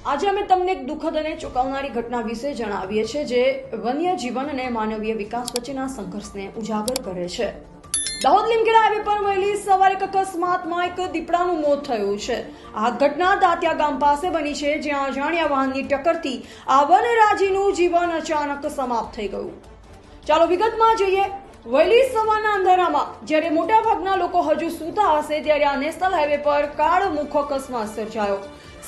આજે અમે તમને એક દુઃખદ અને ચોંકાવનારી ઘટના વિશે જણાવીએ છીએ જે વન્ય જીવન અને માનવીય વિકાસ વચ્ચેના સંઘર્ષને ઉજાગર કરે છે। દાહોદ લીમખેડા હાઈવે પર વહેલી સવારે એક અકસ્માતમાં એક દીપડાનું મોત થયું છે। આ ઘટના દાંતિયા ગામ પાસે બની છે, જ્યાં અજાણ્યા વાહનની ટક્કરથી આ વનરાજીનું જીવન અચાનક સમાપ્ત થઈ ગયું। ચાલો વિગતમાં જઈએ। વહેલી સવારના અંધારામાં જ્યારે મોટાભાગના લોકો હજુ સૂતા હશે ત્યારે આ નેશનલ હાઈવે પર કાળમુખો અકસ્માત સર્જાયો।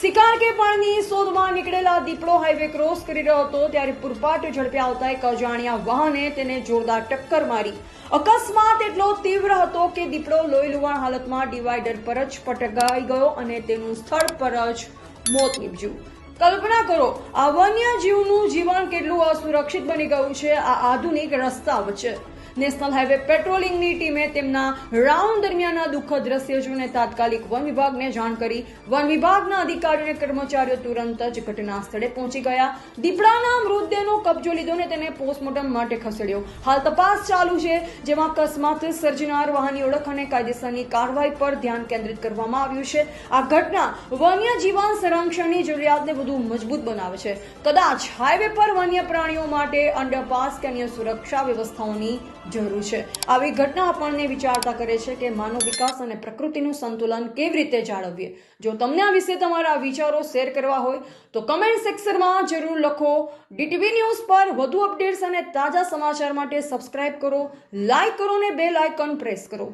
શિકાર કે પાણીની શોધમાં નીકળેલા દીપડો હાઈવે ક્રોસ કરી રહ્યો હતો ત્યારે પૂરપાટ ઝડપે આવતા એક અજાણ્યા વાહને તેને જોરદાર ટક્કર મારી। અકસ્માત એટલો તીવ્ર હતો કે દીપડો લોહી લુહાણ હાલતમાં ડિવાઈડર પર જ પટકાઈ ગયો અને તેનું સ્થળ પર જ મોત નીપજ્યું। કલ્પના કરો, આ વન્ય જીવનું જીવન કેટલું અસુરક્ષિત બની ગયું છે આ આધુનિક રસ્તા વચ્ચે। નેશનલ હાઈવે પેટ્રોલિંગની ટીમે તેમના રાઉન્ડ દરમિયાન આ દુઃખદ દ્રશ્ય જોઈને તાત્કાલિક વન વિભાગને જાણ કરી વન વિભાગના અધિકારીઓ અને કર્મચારીઓ તુરંત જ ઘટના સ્થળે પહોંચી ગયા। દીપડાના મૃતદેહનો કબજો લીધો અને તેને પોસ્ટમોર્ટમ માટે ખસેડ્યો। હાલ તપાસ ચાલુ છે, જેમાં અકસ્માત સર્જનાર વાહનની ઓળખ અને કાયદેસરની કાર્યવાહી પર ધ્યાન કેન્દ્રિત કરવામાં આવ્યું છે। આ ઘટના વન્ય જીવન સંરક્ષણની જરૂરિયાતને વધુ મજબૂત બનાવે છે। કદાચ હાઈવે પર વન્ય પ્રાણીઓ માટે અંડરપાસ કે અન્ય સુરક્ષા વ્યવસ્થાઓની જરૂર છે। આવી ઘટના આપણને વિચારતા કરે છે કે માનવ વિકાસ અને પ્રકૃતિનું સંતુલન કેવી રીતે જાળવવું। જો તમને આ વિશે તમારા વિચારો શેર કરવા હોય તો કમેન્ટ સેક્શનમાં જરૂર લખો। ડીટીવી ન્યૂઝ પર વધુ અપડેટ્સ અને તાજા સમાચાર માટે સબસ્ક્રાઇબ કરો, લાઈક કરો અને બેલ આઇકન પ્રેસ કરો।